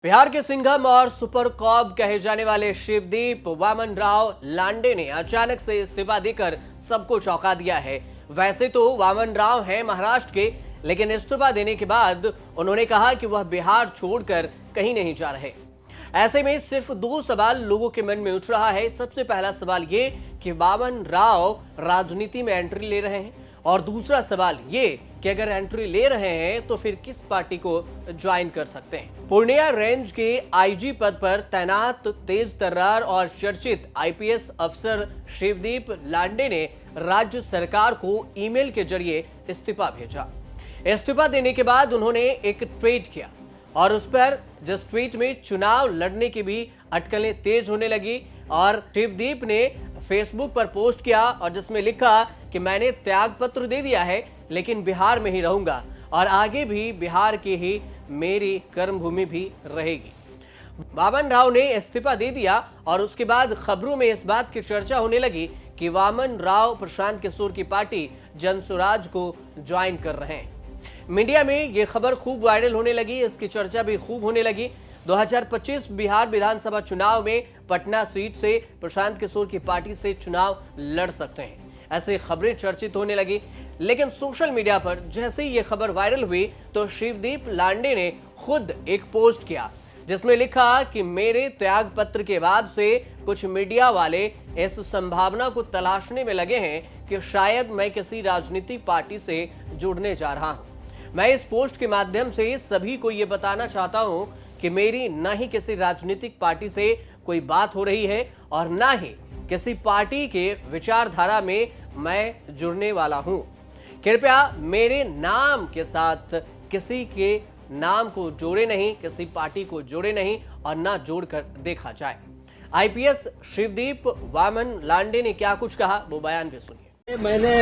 बिहार के सिंघम और super cob कहे जाने वाले शिवदीप वामन राव लांडे ने अचानक से इस्तीफा देकर सबको चौंका दिया है। वैसे तो वामन राव हैं महाराष्ट्र के, लेकिन इस्तीफा देने के बाद उन्होंने कहा कि वह बिहार छोड़कर कहीं नहीं जा रहे। ऐसे में सिर्फ दो सवाल लोगों के मन में उठ रहा है। सबसे पहला सवाल ये कि वामन राव राजनीति में एंट्री ले रहे हैं, और दूसरा सवाल ये कि अगर एंट्री ले रहे हैं तो फिर किस पार्टी को ज्वाइन कर सकते हैं। पूर्णिया रेंज के आईजी पद पर तैनात तेज तर्रार और चर्चित आईपीएस अफसर शिवदीप लांडे ने राज्य सरकार को ईमेल के जरिए इस्तीफा भेजा। इस्तीफा देने के बाद उन्होंने एक ट्वीट किया, और उस पर जिस ट्वीट में चुनाव लड़ने की भी अटकलें तेज होने लगी, और शिवदीप ने फेसबुक पर पोस्ट किया और जिसमें लिखा कि मैंने त्याग पत्र दे दिया है, लेकिन बिहार में ही रहूंगा और आगे भी बिहार की ही मेरी कर्मभूमि भी रहेगी। वामन राव ने इस्तीफा दे दिया और उसके बाद खबरों में इस बात की चर्चा होने लगी कि वामन राव प्रशांत किशोर की पार्टी जनसुराज को ज्वाइन कर रहे हैं। मीडिया में यह खबर खूब वायरल होने लगी, इसकी चर्चा भी खूब होने लगी। 2025 बिहार विधानसभा चुनाव में पटना सीट से प्रशांत किशोर की पार्टी से चुनाव लड़ सकते हैं, ऐसे खबरें चर्चित होने लगी। लेकिन सोशल मीडिया पर जैसे ही यह खबर वायरल हुई तो शिवदीप लांडे ने खुद एक पोस्ट किया जिसमें लिखा कि मेरे त्याग पत्र के बाद से कुछ मीडिया वाले इस संभावना को तलाशने में लगे हैं कि शायद मैं किसी राजनीतिक पार्टी से जुड़ने जा रहा हूं। मैं इस पोस्ट के माध्यम से सभी को यह बताना चाहता हूं कि मेरी न ही किसी राजनीतिक पार्टी से कोई बात हो रही है और न ही किसी पार्टी के विचारधारा में मैं जुड़ने वाला हूं। कृपया मेरे नाम के साथ किसी के नाम को जोड़े नहीं, किसी पार्टी को जोड़े नहीं और ना जोड़कर देखा जाए। आईपीएस शिवदीप वामन लांडे ने क्या कुछ कहा, वो बयान भी सुनिए। मैंने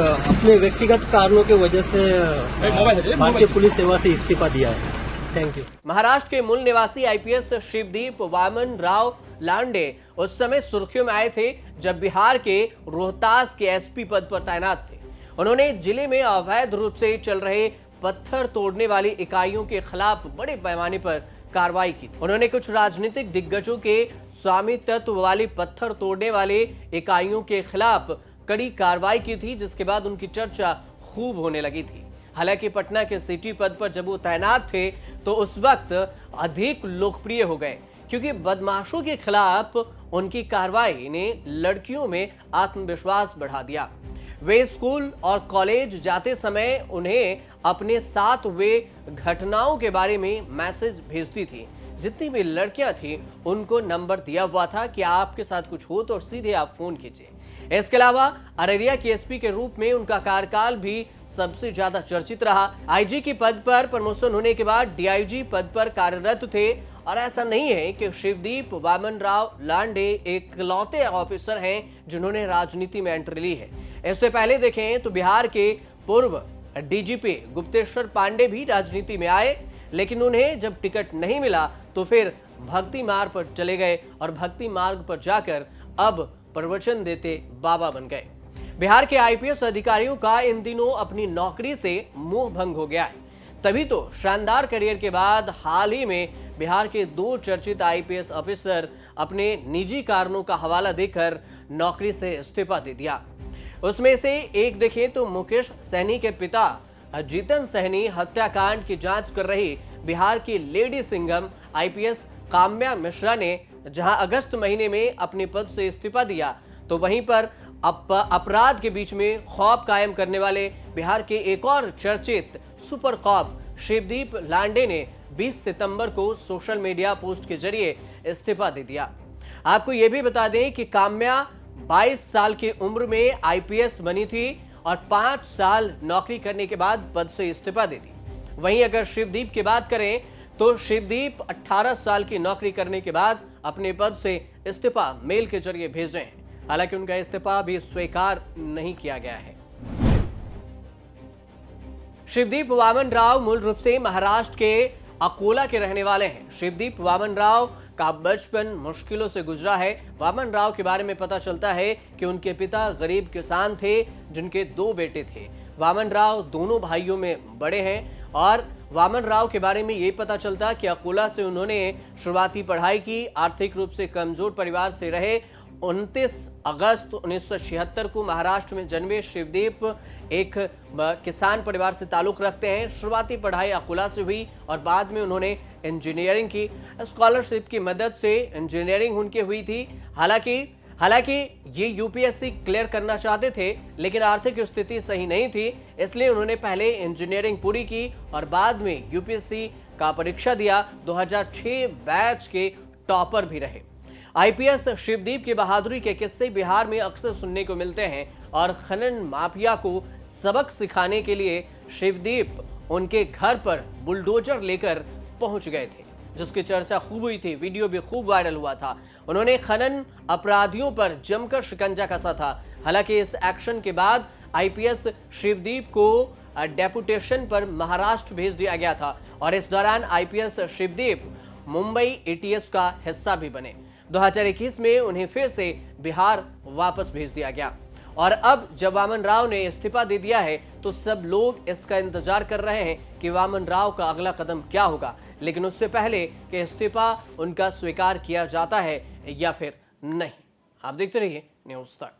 अपने व्यक्तिगत कारणों की वजह से भारतीय पुलिस सेवा से इस्तीफा दिया है। Thank you. महाराष्ट्र के मूल निवासी आईपीएस शिवदीप वामन राव लांडे उस समय सुर्खियों में आए थे जब बिहार के रोहतास के एसपी पद पर तैनात थे। उन्होंने जिले में अवैध रूप से चल रहे पत्थर तोड़ने वाली इकाइयों के खिलाफ बड़े पैमाने पर कार्रवाई की। उन्होंने कुछ राजनीतिक दिग्गजों के स्वामित्व वाली पत्थर तोड़ने वाले इकाइयों के खिलाफ कड़ी कार्रवाई की थी, जिसके बाद उनकी चर्चा खूब होने लगी थी। हालांकि पटना के सिटी पद पर जब वो तैनात थे तो उस वक्त अधिक लोकप्रिय हो गए, क्योंकि बदमाशों के खिलाफ उनकी कार्रवाई ने लड़कियों में आत्मविश्वास बढ़ा दिया। वे स्कूल और कॉलेज जाते समय उन्हें अपने साथ हुए घटनाओं के बारे में मैसेज भेजती थी। जितनी भी लड़कियां थी उनको नंबर दिया हुआ था कि आपके साथ कुछ हो तो सीधे आप फोन कीजिए। इसके अलावा अररिया के एसपी के रूप में उनका कार्यकाल भी सबसे ज्यादा चर्चित रहा। आईजी के पद पर प्रमोशन होने के बाद डीआईजी पद पर कार्यरत थे, और ऐसा नहीं है कि शिवदीप वामन राव लांडे इकलौते ऑफिसर हैं जिन्होंने राजनीति में एंट्री ली है। इससे पहले देखें तो बिहार के पूर्व डीजीपी गुप्तेश्वर पांडे भी राजनीति में आए, लेकिन उन्हें जब टिकट नहीं मिला तो फिर भक्ति मार्ग पर चले गए और भक्ति मार्ग पर जाकर अब प्रवचन देते बाबा बन गए। बिहार के आईपीएस अधिकारियों का इन दिनों अपनी नौकरी से मोह भंग हो गया है। तभी तो शानदार करियर के बाद हाल ही में बिहार के दो चर्चित आईपीएस ऑफिसर अपने निजी कारणों का हवाला देकर नौकरी से इस्तीफा दे दिया। उसमें से एक देखें तो मुकेश सहनी के पिता जीतन सहनी हत्याकांड की जांच कर रही बिहार की लेडी सिंघम आईपीएस काम्या मिश्रा ने जहां अगस्त महीने में अपने पद से इस्तीफा दिया, तो वहीं पर अपराध के बीच में खौफ कायम करने वाले बिहार के एक और चर्चित सुपर कॉप शिवदीप लांडे ने 20 सितंबर को सोशल मीडिया पोस्ट के जरिए इस्तीफा दे दिया। आपको यह भी बता दें कि काम्या 22 साल की उम्र में आईपीएस बनी थी और 5 साल नौकरी करने के बाद पद से इस्तीफा दे दी। वहीं अगर शिवदीप की बात करें तो शिवदीप 18 साल की नौकरी करने के बाद अपने पद से इस्तीफा मेल के जरिए भेजे हैं। हालांकि उनका इस्तीफा भी स्वीकार नहीं किया गया है। शिवदीप वामन राव मूल रूप से महाराष्ट्र के अकोला के रहने वाले हैं। शिवदीप वामन राव का बचपन मुश्किलों से गुजरा है। वामन राव के बारे में पता चलता है कि उनके पिता गरीब किसान थे जिनके 2 बेटे थे। वामन राव दोनों भाइयों में बड़े हैं और वामन राव के बारे में ये पता चलता कि अकोला से उन्होंने शुरुआती पढ़ाई की। आर्थिक रूप से कमजोर परिवार से रहे। 29 अगस्त 1976 को महाराष्ट्र में जन्मे शिवदीप एक किसान परिवार से ताल्लुक रखते हैं। शुरुआती पढ़ाई अकोला से हुई और बाद में उन्होंने इंजीनियरिंग की। स्कॉलरशिप की मदद से इंजीनियरिंग उनकी हुई थी। हालांकि ये यूपीएससी क्लियर करना चाहते थे, लेकिन आर्थिक स्थिति सही नहीं थी, इसलिए उन्होंने पहले इंजीनियरिंग पूरी की और बाद में यूपीएससी का परीक्षा दिया। 2006 बैच के टॉपर भी रहे। आईपीएस शिवदीप की बहादुरी के किस्से बिहार में अक्सर सुनने को मिलते हैं और खनन माफिया को सबक सिखाने के लिए शिवदीप उनके घर पर बुलडोजर लेकर पहुंच गए थे, जिसकी चर्चा खूब हुई थी। वीडियो भी खूब वायरल हुआ था। उन्होंने खनन अपराधियों पर जमकर शिकंजा कसा था। हालांकि इस एक्शन के बाद आईपीएस शिवदीप को डेपुटेशन पर महाराष्ट्र भेज दिया गया था और इस दौरान आईपीएस शिवदीप मुंबई एटीएस का हिस्सा भी बने। 2021 में उन्हें फिर से बिहार वापस भेज दिया गया और अब जब वामन राव ने इस्तीफा दे दिया है तो सब लोग इसका इंतजार कर रहे हैं कि वामन राव का अगला कदम क्या होगा, लेकिन उससे पहले कि इस्तीफा उनका स्वीकार किया जाता है या फिर नहीं। आप देखते रहिए न्यूज़ तक।